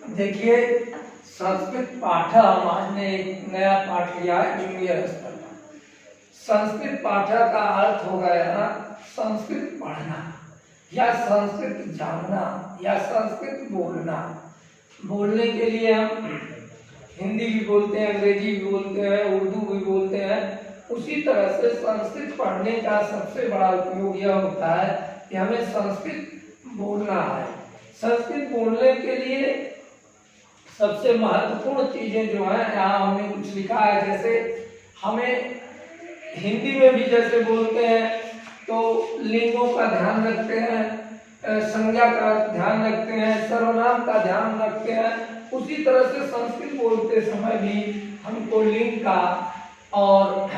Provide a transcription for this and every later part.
देखिए, संस्कृत पाठ हम आज ने एक नया पाठ लिया है जूनियर स्तर का। संस्कृत पाठ का अर्थ हो गया संस्कृत पढ़ना या संस्कृत जानना या संस्कृत बोलना। बोलने के लिए हम हिंदी भी बोलते हैं, अंग्रेजी भी बोलते हैं, उर्दू भी बोलते हैं। उसी तरह से संस्कृत पढ़ने का सबसे बड़ा उपयोग यह होता है कि हमें संस्कृत बोलना है। संस्कृत बोलने के लिए सबसे महत्वपूर्ण चीजें जो है, यहाँ हमने कुछ लिखा है। जैसे हमें हिंदी में भी जैसे बोलते हैं तो लिंगों का ध्यान रखते हैं, संज्ञा का ध्यान रखते हैं, सर्वनाम का ध्यान रखते हैं। उसी तरह से संस्कृत बोलते समय भी हमको लिंग का और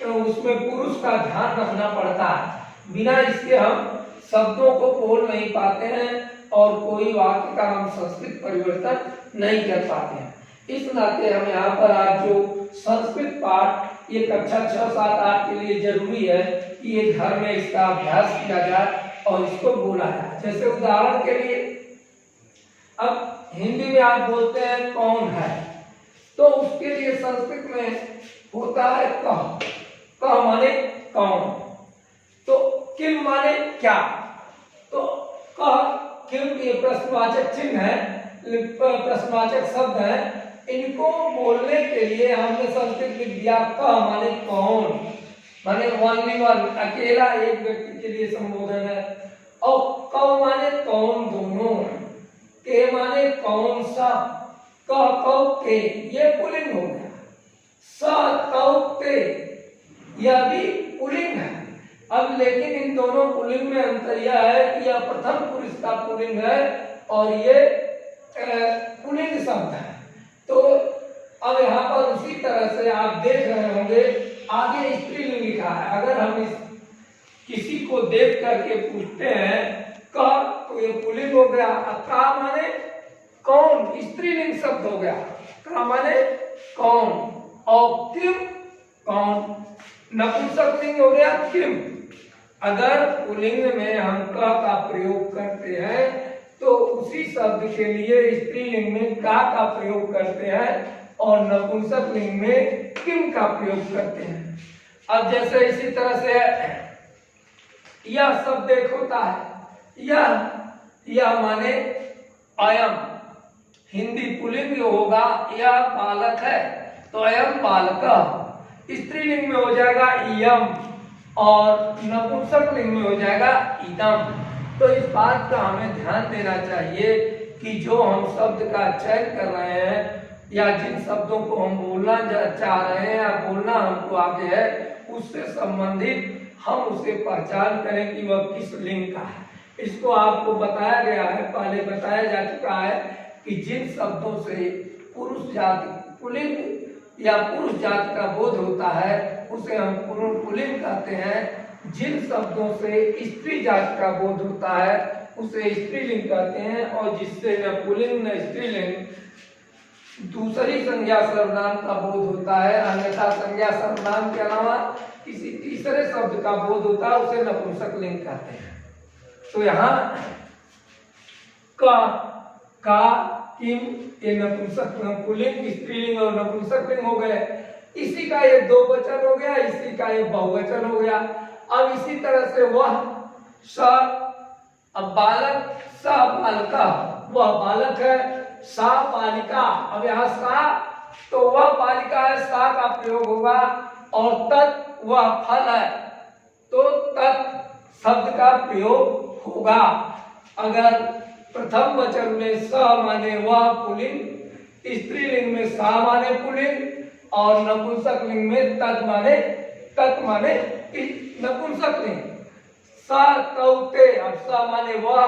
उसमें पुरुष का ध्यान रखना पड़ता है। बिना इसके हम शब्दों को बोल नहीं पाते हैं और कोई वाक्य का हम संस्कृत परिवर्तन नहीं कर पाते हैं। इस नाते हम यहाँ पर आज जो संस्कृत पाठ ये कक्षा 6, 7, 8 के लिए जरूरी है कि ये घर में इसका अभ्यास किया जाए और इसको बोला जाए। जैसे उदाहरण के लिए, अब हिंदी में आप बोलते हैं कौन है, तो उसके लिए संस्कृत में होता है कह। कह माने कौन, तो किम माने क्या। तो कह किम ये प्रश्नवाचक चिन्ह है, प्रश्नवाचक शब्द है। इनको बोलने के लिए हमने संस्कृत लिख दिया कह माने कौन, माने ओनली वन, अकेला एक व्यक्ति के लिए संबोधन है। और कौ माने कौन दोनों, के माने कौन सा, कह कौ के ये पुल्लिंग हो गया, स कौ के यह भी पुल्लिंग है। अब लेकिन इन दोनों पुल्लिंग में अंतर यह है कि यह प्रथम पुरुष का पुल्लिंग है और ये पुल्लिंग शब्द है। तो अब यहाँ पर उसी तरह से आप देख रहे होंगे आगे स्त्रीलिंग लिखा है। अगर हम किसी को देख करके पूछते हैं कह, तो ये पुल्लिंग हो गया। का माने कौन, स्त्रीलिंग शब्द हो गया। का माने कौन, और किम कौन, नपुंसक लिंग हो गया किम। अगर पुल्लिंग में हम क का प्रयोग करते हैं तो उसी शब्द के लिए स्त्रीलिंग में का प्रयोग करते हैं और नपुंसक लिंग में किम का प्रयोग करते हैं। अब जैसे इसी तरह से यह शब्द एक होता है, यह माने अयम, हिंदी पुल्लिंग होगा, यह बालक है तो अयम बालक। स्त्रीलिंग में हो जाएगा इयम और नपुंसक लिंग में हो जाएगा इदम। तो इस बात का हमें ध्यान देना चाहिए कि जो हम शब्द का चयन कर रहे हैं या जिन शब्दों को हम बोलना चाह रहे हैं या बोलना हमको आगे है, उससे संबंधित हम उसे पहचान करें कि वह किस लिंग का है। इसको आपको बताया गया है, पहले बताया जा चुका है कि जिन शब्दों से पुरुष जाति पुल्लिंग या पुरुष जाति का बोध होता है उसे हम पुल्लिंग कहते हैं। जिन शब्दों से स्त्री जाति का बोध होता है उसे स्त्रीलिंग कहते हैं। और जिससे न पुल्लिंग न स्त्रीलिंग दूसरी संज्ञा सर्वनाम का बोध होता है, अन्यथा संज्ञा सर्वनाम के अलावा किसी तीसरे शब्द का बोध होता है, उसे नपुंसक लिंग कहते हैं। तो यहाँ का किम ये नपुंसक पुल्लिंग, स्त्रीलिंग और नपुंसक लिंग हो गए। इसी का ये दो वचन हो गया, इसी का ये बहुवचन हो गया। अब इसी तरह से वह स, अब बालक स बालिका, वह बालक है, सा बालिका। अब यहाँ सा तो वह बालिका है, सा का प्रयोग होगा। और तत् वह फल है तो तत् शब्द का प्रयोग होगा। अगर प्रथम वचन में स माने वह पुल्लिंग, स्त्रीलिंग में सा माने पुल्लिंग और नपुंसक लिंग में तत् माने नपुंसक लिंग। सा तौ ते, अब सा माने वह,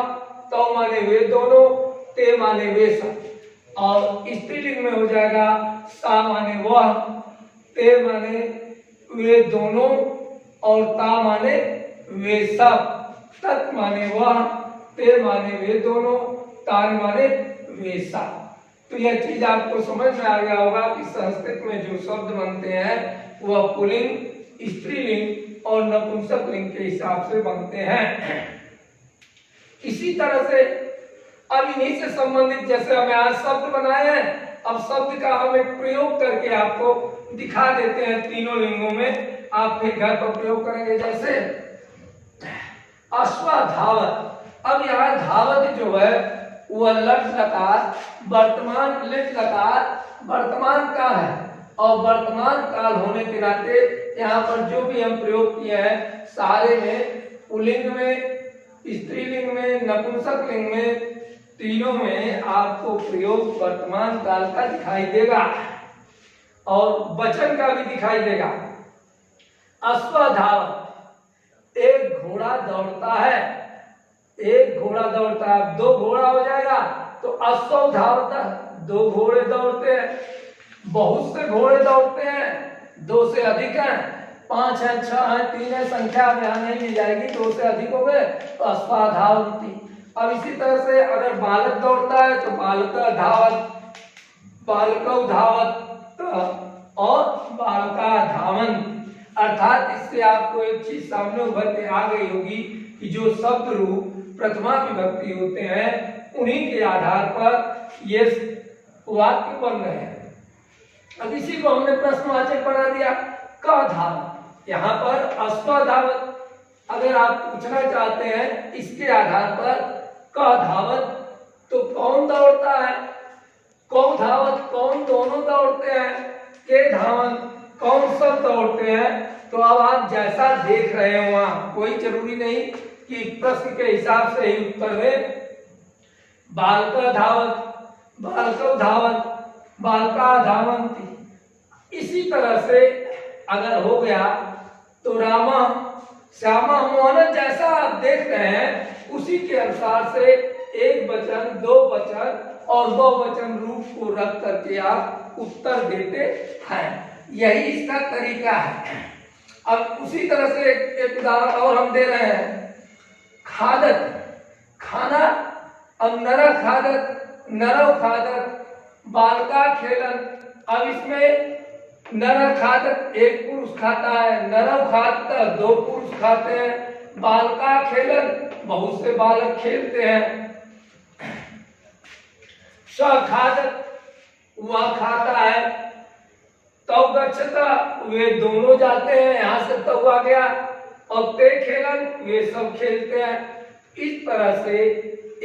तौ माने वे दोनों, ते माने वे सब। और स्त्रीलिंग में हो जाएगा सा माने वह, ते माने वे दोनों और ता माने वे सब। तत् माने वह, ते माने वे दोनों, तान माने वे सब। तो यह चीज आपको समझ में आ गया होगा कि संस्कृत में जो शब्द बनते हैं वह पुल्लिंग, स्त्रीलिंग और नपुंसक लिंग के हिसाब से बनते हैं। इसी तरह से अब इन्हीं से संबंधित जैसे हमें आज शब्द बनाए हैं, अब शब्द का हम एक प्रयोग करके आपको दिखा देते हैं तीनों लिंगों में, आप फिर घर पर प्रयोग करेंगे। जैसे अश्वधावत। अब यहाँ धावत जो है वह लट लकार वर्तमान लिट लकार वर्तमान काल है, और वर्तमान काल होने के नाते यहाँ पर जो भी हम प्रयोग किए हैं सारे में पुल्लिंग में, स्त्रीलिंग में, नपुंसक लिंग में, तीनों में आपको प्रयोग वर्तमान काल का दिखाई देगा और वचन का भी दिखाई देगा। अश्वधावत, एक घोड़ा दौड़ता है, एक घोड़ा दौड़ता है, दो घोड़ा हो जाएगा तो अश्व धावता, दो घोड़े दौड़ते हैं। बहुत से घोड़े दौड़ते हैं, दो से अधिक हैं, 5 है, 6 है, 3 है, संख्या में यहाँ नहीं ली जाएगी, 2 से अधिक हो गए तो अश्वधावती। अब इसी तरह से अगर बालक दौड़ता है तो बालक धावत, बालकौ धावत और बालका धावंत। अर्थात इससे आपको एक चीज सामने उभर के आ गई होगी कि जो शब्द रूप प्रथमा विभक्ति होते हैं उन्हीं के आधार पर ये वाक्य बन रहे हैं। अब इसी को हमने प्रश्नवाचक बना दिया क धावत। यहाँ पर अश्वधावत अगर आप पूछना चाहते हैं इसके आधार पर क धावत तो कौन दौड़ता है, कौ धावत कौन दोनों दौड़ते हैं, के धावत कौन सब दौड़ते हैं। तो अब आप जैसा देख रहे हो वहां कोई जरूरी नहीं कि प्रश्न के हिसाब से ही उत्तर में बालका धावत, बालकौ धावत, बालका धावंती। इसी तरह से अगर हो गया तो रामा श्यामा मोहन जैसा आप देख रहे हैं उसी के अनुसार से एक वचन, दो वचन और बहुवचन रूप को रख करके आप उत्तर देते हैं। यही इसका तरीका है। अब उसी तरह से एक उदाहरण और हम दे रहे हैं, खादत खाना। अब नर खादत, नरव खादत, बालका खेलन। अब इसमें नर खादत एक पुरुष खाता है, नरव खादत दो पुरुष खाते हैं, बालका खेलन बहुत से बालक खेलते हैं। खादत वह खाता है, तौ गच्छता वे दोनों जाते हैं, यहाँ से तौ आ गया, और ते खेलन वे सब खेलते हैं। इस तरह से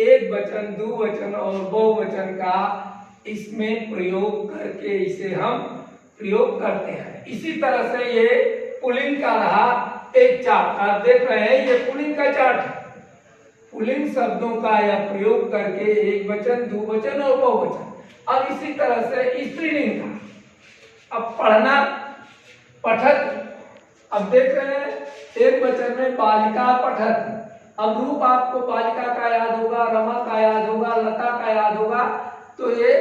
एक वचन, दो वचन और बहुवचन का इसमें प्रयोग करके इसे हम प्रयोग करते हैं। इसी तरह से ये पुल्लिंग का रहा एक चार्ट, आप देख रहे हैं ये पुल्लिंग का चार्ट है। पुल्लिंग शब्दों का यह प्रयोग करके एक वचन, दो वचन और बहुवचन। अब इसी तरह से स्त्रीलिंग का, अब पढ़ना, पठत। अब देख रहे हैं एक वचन में बालिका पठत। अब रूप आपको बालिका का याद होगा, रमा का याद होगा, लता का याद होगा, तो ये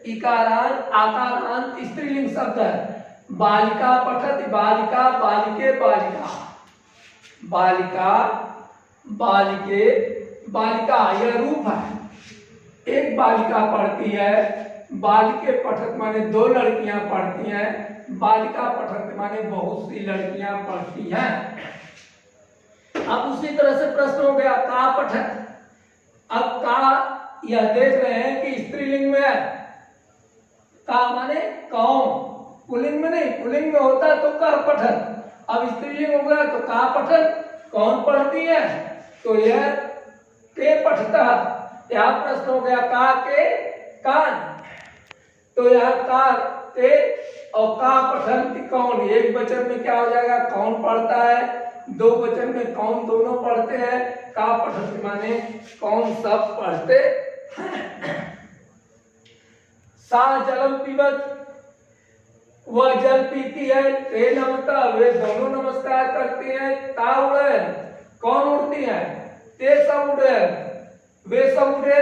इकारान आकारान स्त्रीलिंग शब्द है। बालिका पठत, बालिका, बालिके, बालिका, बालिका, बालिके, बालिका, यह रूप है। एक बालिका पढ़ती है, बालिके पठत माने दो लड़कियां पढ़ती हैं, बालिका पठत माने बहुत सी लड़कियां पढ़ती हैं। अब उसी तरह से प्रश्न हो गया का पठत। अब का यह देख रहे हैं कि स्त्रीलिंग में है, का माने कौन, पुल्लिंग में नहीं, पुल्लिंग में होता तो का पठत। अब स्त्रीलिंग हो गया तो का पठत कौन पढ़ती है, तो यह के पठता। यह प्रश्न हो गया का के कान, तो यह का के और का पठंती कौन। एक वचन में क्या हो जाएगा कौन पढ़ता है, दो वचन में कौन दोनों पढ़ते हैं, का पठंती माने कौन सब पढ़ते हैं। सा जलम पीबत वह जल पीती है, ते नमता वे दोनों नमस्कार करती हैं। ता उड़े कौन उड़ती है, ते सब उड़े वे सब उड़े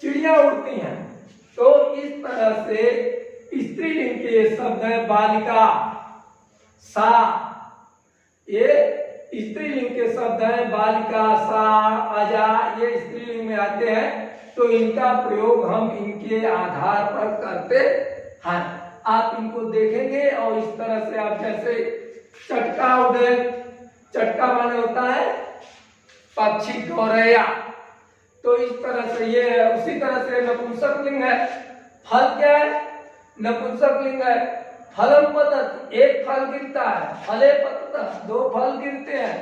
चिड़िया उड़ती हैं। तो इस तरह से स्त्रीलिंग के शब्द है बालिका, सा, ये स्त्रीलिंग के शब्द है बालिका, सा, अजा, ये स्त्रीलिंग में आते हैं। तो इनका प्रयोग हम इनके आधार पर करते हैं। आप इनको देखेंगे और इस तरह से आप जैसे चटका उड़े, चटका माने होता है पक्षी गौरैया, तो इस तरह से ये है। उसी तरह से नपुंसक लिंग है, फल क्या है, नपुंसक लिंग है। फलम पतत, एक फल गिरता है, फले पतत, दो फल गिरते हैं,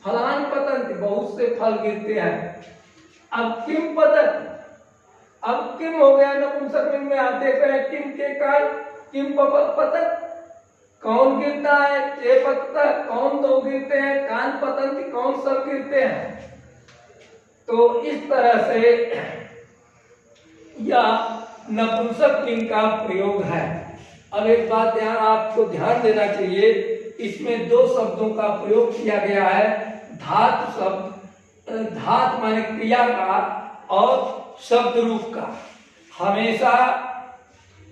फलान पतंत, बहुत से फल गिरते हैं। अब किम पतत, अब किम हो गया नपुंसक लिंग में, आप देख रहे हैं किम के काल, किम पतत, कौन गिरता है, ए पतत, कौन दो गिरते हैं, कान पतंत, कौन सब गिरते हैं। तो इस तरह से यह नपुंसक लिंग का प्रयोग है। अब एक बात यहाँ आपको ध्यान देना चाहिए, इसमें दो शब्दों का प्रयोग किया गया है। धातु शब्द, धात माने क्रिया का, और शब्द रूप का। हमेशा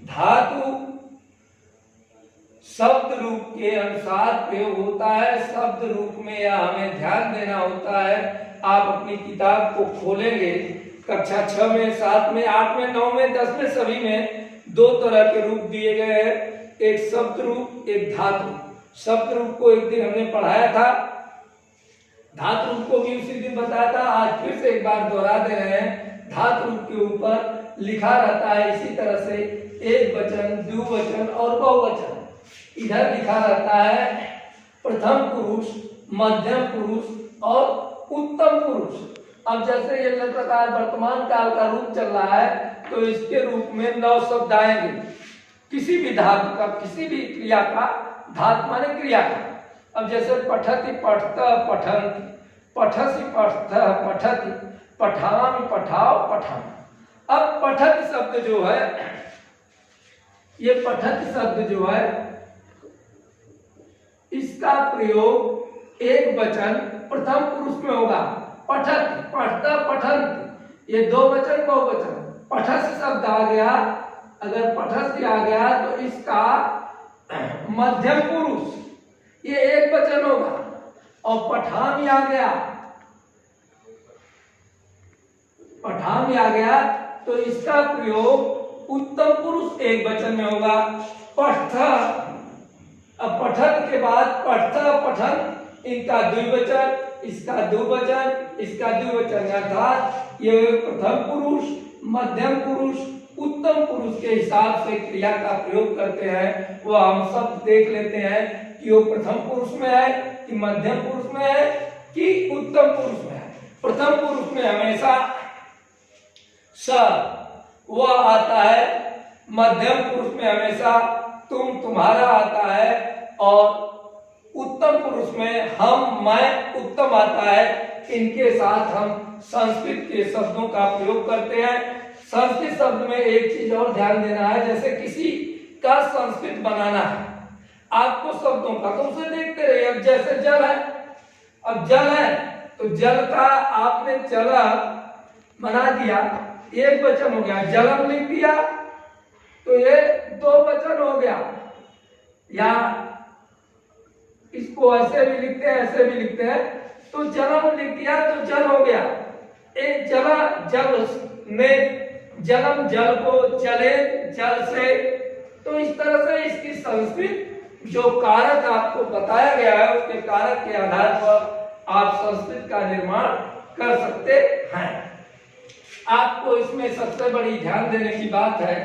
धातु शब्द रूप के अनुसार प्रयोग होता है। शब्द रूप में यह हमें ध्यान देना होता है। आप अपनी किताब को खोलेंगे, कक्षा 6 में, 7 में, 8 में, 9 में, 10 में, सभी में दो तरह के रूप दिए गए हैं, एक शब्द रूप, एक धातु। शब्द रूप को एक दिन हमने पढ़ाया था, धातु रूप को भी उसी दिन बताया था। आज फिर से एक बार दोहरा दे रहे हैं। धातु रूप के ऊपर लिखा रहता है इसी तरह से एक वचन, द्विवचन और बहुवचन। इधर लिखा रहता है प्रथम पुरुष, मध्यम पुरुष और उत्तम पुरुष। अब जैसे ये प्रकार वर्तमान काल का रूप चल रहा है, तो इसके रूप में 9 शब्द आएंगे। किसी भी धातु का, किसी भी क्रिया का, धातु माने क्रिया का। अब जैसे पठति, पठत, पठन्ति, पठसि, पठतः, पठति, पठामि, पठाओ, पठन। अब पठति शब्द जो है, ये पठति शब्द जो है, इसका प्रयोग एक वचन प्रथम पुरुष में होगा। पठति, पठत, पठन्ति, ये दो वचन बहुवचन। पठस शब्द आ गया, अगर पठस आ गया तो इसका मध्यम पुरुष, ये एक वचन होगा। और पठामी आ गया, पठामी आ गया तो इसका प्रयोग उत्तम पुरुष एक वचन में होगा। पठ, अब पठन के बाद पठत, पठन, इनका द्विवचन, इसका द्विवचन, इसका द्विवचन, अर्थात ये प्रथम पुरुष, मध्यम पुरुष, उत्तम पुरुष के हिसाब से क्रिया का प्रयोग करते हैं। वो हम सब देख लेते हैं कि वो प्रथम पुरुष में है कि मध्यम पुरुष में है कि उत्तम पुरुष में है। प्रथम पुरुष में हमेशा स वह आता है, मध्यम पुरुष में हमेशा तुम, तुम्हारा आता है, और उत्तम पुरुष में हम, मैं, उत्तम आता है। इनके साथ हम संस्कृत के शब्दों का प्रयोग करते हैं। संस्कृत शब्द में एक चीज और ध्यान देना है, जैसे किसी का संस्कृत बनाना है आपको शब्दों का, तो उसे देखते रहिए। अब जैसे जल है, अब जल है तो जल का आपने जल बना दिया, एक वचन हो गया। जलम लिख दिया तो ये दो वचन हो गया। या इसको ऐसे भी लिखते हैं, ऐसे भी लिखते हैं, तो जलम लिख दिया तो जल हो गया। एक जला, जल ने, जलम जल को, चले जल से। तो इस तरह से इसकी संस्कृत जो कारक आपको बताया गया है, उसके कारक के आधार पर आप संस्कृत का निर्माण कर सकते हैं। आपको इसमें सबसे बड़ी ध्यान देने की बात है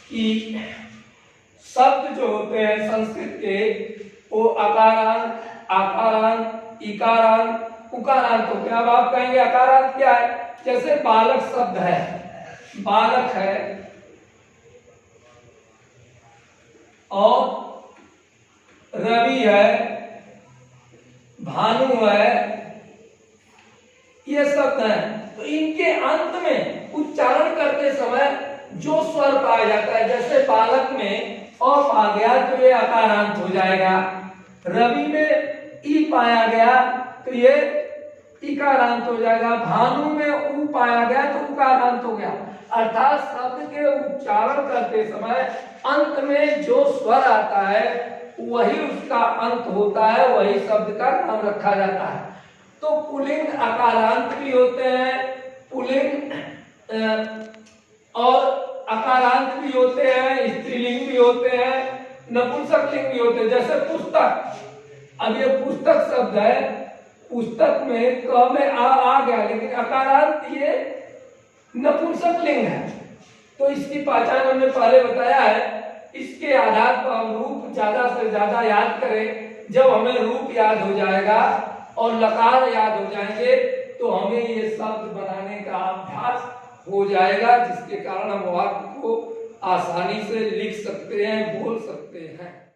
कि शब्द जो होते हैं संस्कृत के, वो अकारांत, आकारांत, इकारांत, उकारांत होते हैं। अब आप कहेंगे अकारांत क्या है? जैसे बालक शब्द है, बालक है और रवि है, भानु है, ये शब्द है। तो इनके अंत में उच्चारण करते समय जो स्वर पाया जाता है, जैसे बालक में अ पा गया तो ये अकारांत हो जाएगा, रवि में ई पाया गया तो ये इकारांत हो जाएगा, भानु में उ पाया गया तो उकारांत हो गया। अर्थात शब्द के उच्चारण करते समय अंत में जो स्वर आता है वही उसका अंत होता है, वही शब्द का नाम रखा जाता है। तो पुल्लिंग अकारांत भी होते हैं, पुल्लिंग और अकारांत भी होते हैं, स्त्रीलिंग भी होते हैं, नपुंसक लिंग भी होते हैं। जैसे पुस्तक, अब ये पुस्तक शब्द है, पुस्तक में क में आ गया, लेकिन अकारांत ये नपुंसक लिंग है। तो इसकी पहचान हमने पहले बताया है। इसके आधार पर हम रूप ज्यादा से ज्यादा याद करें। जब हमें रूप याद हो जाएगा और लकार याद हो जाएंगे तो हमें ये शब्द बनाने का अभ्यास हो जाएगा, जिसके कारण हम वाक्य को आसानी से लिख सकते हैं, बोल सकते हैं।